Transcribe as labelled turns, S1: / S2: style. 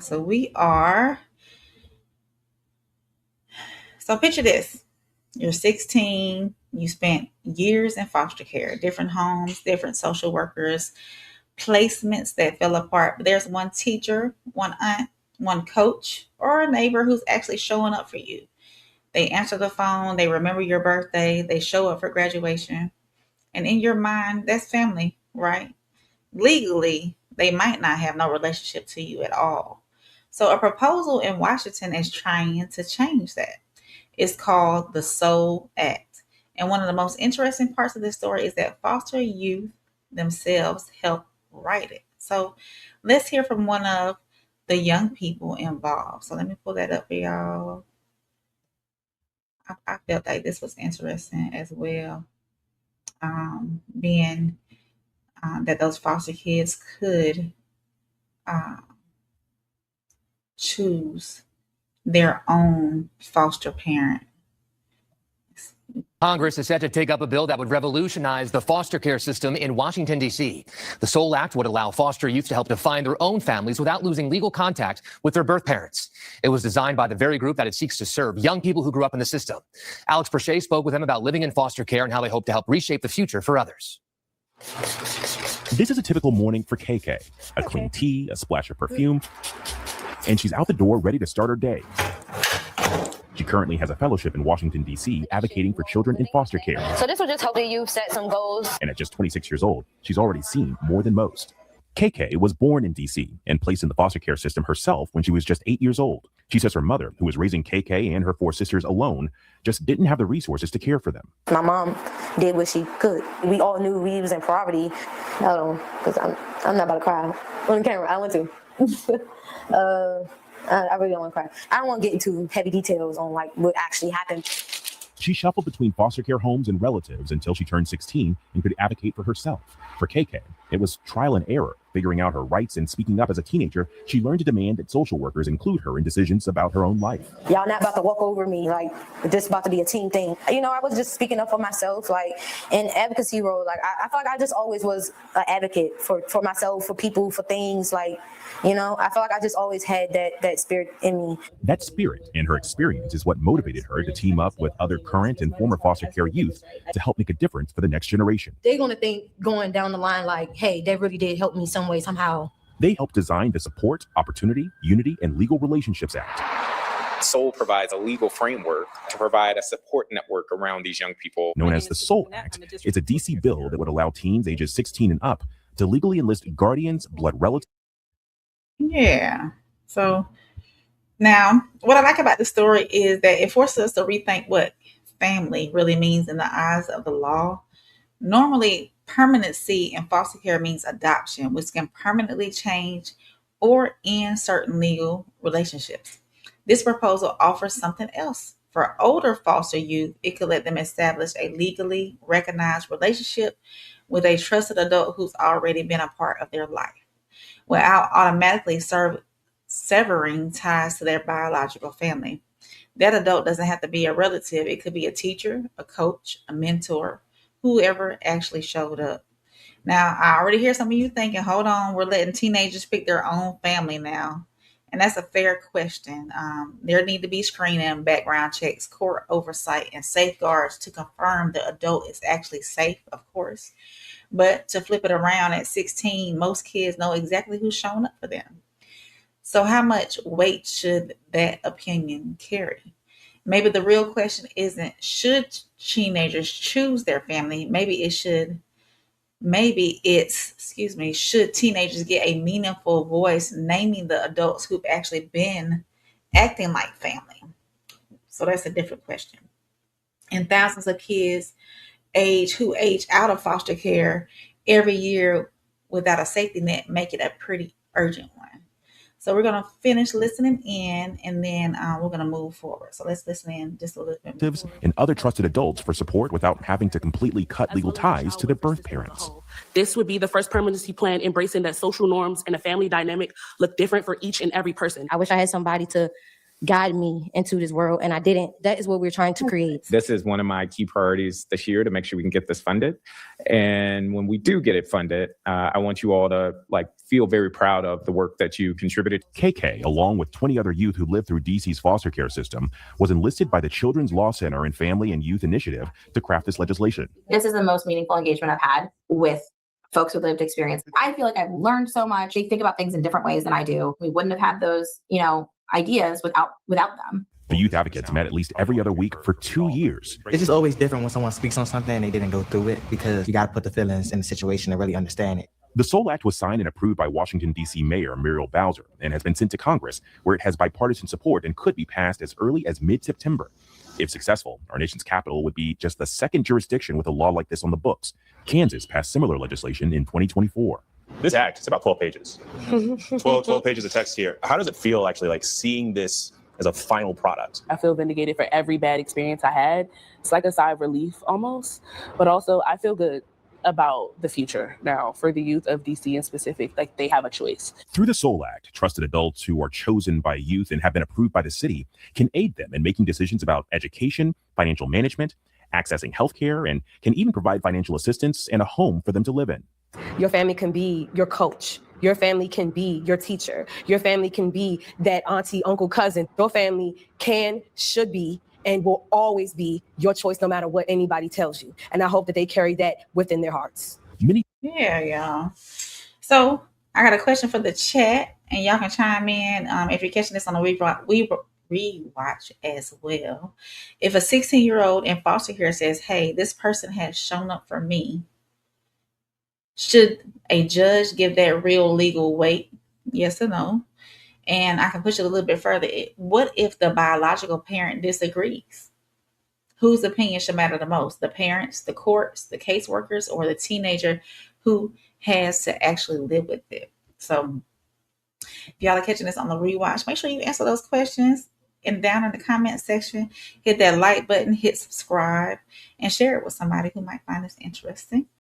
S1: So we are, so picture this. You're 16, you spent years in foster care, different homes, different social workers, placements that fell apart. But there's one teacher, one aunt, one coach, or a neighbor who's actually showing up for you. They answer the phone, they remember your birthday, they show up for graduation. And in your mind, that's family, right? Legally, they might not have no relationship to you at all. So a proposal in Washington is trying to change that. It's called the Soul Act. And one of the most interesting parts of this story is that foster youth themselves help write it. So let's hear from one of the young people involved. So let me pull that up for y'all. I felt like this was interesting as well. Being that those foster kids could uh, choose their own foster parent.
S2: Congress is set to take up a bill that would revolutionize the foster care system in Washington, D.C. The SOUL Act would allow foster youth to help define their own families without losing legal contact with their birth parents. It was designed by the very group that it seeks to serve, young people who grew up in the system. Alex Perche spoke with them about living in foster care and how they hope to help reshape the future for others.
S3: This is a typical morning for KK. A clean tea, a splash of perfume, and she's out the door ready to start her day. She currently has a fellowship in Washington, D.C., advocating for children in foster care.
S4: So this will just help you set some goals.
S3: And at just 26 years old, she's already seen more than most. KK was born in D.C. and placed in the foster care system herself when she was just 8 years old. She says her mother, who was raising KK and her 4 sisters alone, just didn't have the resources to care for them.
S4: My mom did what she could. We all knew we was in poverty. Hold on, because I'm not about to cry on camera. I want to. I really don't want to cry. I don't want to get into heavy details on like what actually happened.
S3: She shuffled between foster care homes and relatives until she turned 16 and could advocate for herself. For KK, it was trial and error, figuring out her rights and speaking up as a teenager. She learned to demand that social workers include her in decisions about her own life.
S4: Y'all not about to walk over me, like this about to be a team thing. You know, I was just speaking up for myself, like in advocacy role. Like I feel like I just always was an advocate for myself, for people, for things. Like, you know, I feel like I just always had that spirit in me.
S3: That spirit and her experience is what motivated her to team up with other current and former foster care youth to help make a difference for the next generation.
S5: They're going to think going down the line like, hey, that really did help me some way, somehow.
S3: They helped design the Support, Opportunity, Unity, and Legal Relationships Act.
S6: SOUL provides a legal framework to provide a support network around these young people.
S3: Known as the SOUL Act, it's a DC bill that would allow teens ages 16 and up to legally enlist guardians, blood relatives.
S1: Yeah. So now, what I like about the story is that it forces us to rethink what family really means in the eyes of the law. Normally, permanency in foster care means adoption, which can permanently change or end certain legal relationships. This proposal offers something else. For older foster youth, it could let them establish a legally recognized relationship with a trusted adult who's already been a part of their life without automatically severing ties to their biological family. That adult doesn't have to be a relative. It could be a teacher, a coach, a mentor, whoever actually showed up. Now, I already hear some of you thinking, hold on, we're letting teenagers pick their own family now. And that's a fair question. There need to be screening, background checks, court oversight, and safeguards to confirm the adult is actually safe, of course. But to flip it around at 16, most kids know exactly who's showing up for them. So how much weight should that opinion carry? Maybe the real question isn't should teenagers choose their family? Maybe it's should teenagers get a meaningful voice naming the adults who've actually been acting like family? So that's a different question. And thousands of kids who age out of foster care every year without a safety net make it a pretty urgent one. So we're going to finish listening in, and then we're going to move forward. So let's listen in just a little bit more.
S3: And other trusted adults for support without having to completely cut legal ties to their birth parents.
S7: This would be the first permanency plan embracing that social norms and a family dynamic look different for each and every person.
S5: I wish I had somebody to guide me into this world, and I didn't. That is what we're trying to create.
S6: This is one of my key priorities this year to make sure we can get this funded. And when we do get it funded, I want you all to feel very proud of the work that you contributed.
S3: KK, along with 20 other youth who lived through DC's foster care system, was enlisted by the Children's Law Center and Family and Youth Initiative to craft this legislation.
S8: This is the most meaningful engagement I've had with folks with lived experience. I feel like I've learned so much. They think about things in different ways than I do. We wouldn't have had those, ideas without them.
S3: The youth advocates met at least every other week for 2 years.
S9: It's just always different when someone speaks on something and they didn't go through it, because you got to put the feelings in the situation to really understand it.
S3: The SOUL Act was signed and approved by Washington, D.C. Mayor Muriel Bowser and has been sent to Congress, where it has bipartisan support and could be passed as early as mid-September. If successful, our nation's capital would be just the second jurisdiction with a law like this on the books. Kansas passed similar legislation in 2024.
S10: This act, it's about 12 pages. 12 pages of text here. How does it feel actually like seeing this as a final product?
S7: I feel vindicated for every bad experience I had. It's like a sigh of relief almost, but also I feel good about the future now for the youth of DC in specific. Like, they have a choice.
S3: Through the SOUL Act, trusted adults who are chosen by youth and have been approved by the city can aid them in making decisions about education, financial management, accessing healthcare, and can even provide financial assistance and a home for them to live in.
S5: Your family can be your coach. Your family can be your teacher. Your family can be that auntie, uncle, cousin. Your family should be, and will always be your choice no matter what anybody tells you. And I hope that they carry that within their hearts.
S1: Yeah, y'all. So I got a question for the chat, and y'all can chime in if you're catching this on a rewatch as well. If a 16-year-old in foster care says, hey, this person has shown up for me, should a judge give that real legal weight? Yes or no? And I can push it a little bit further. What if the biological parent disagrees? Whose opinion should matter the most? The parents, the courts, the caseworkers, or the teenager who has to actually live with it? So if y'all are catching this on the rewatch, make sure you answer those questions. And down in the comment section, hit that like button, hit subscribe, and share it with somebody who might find this interesting.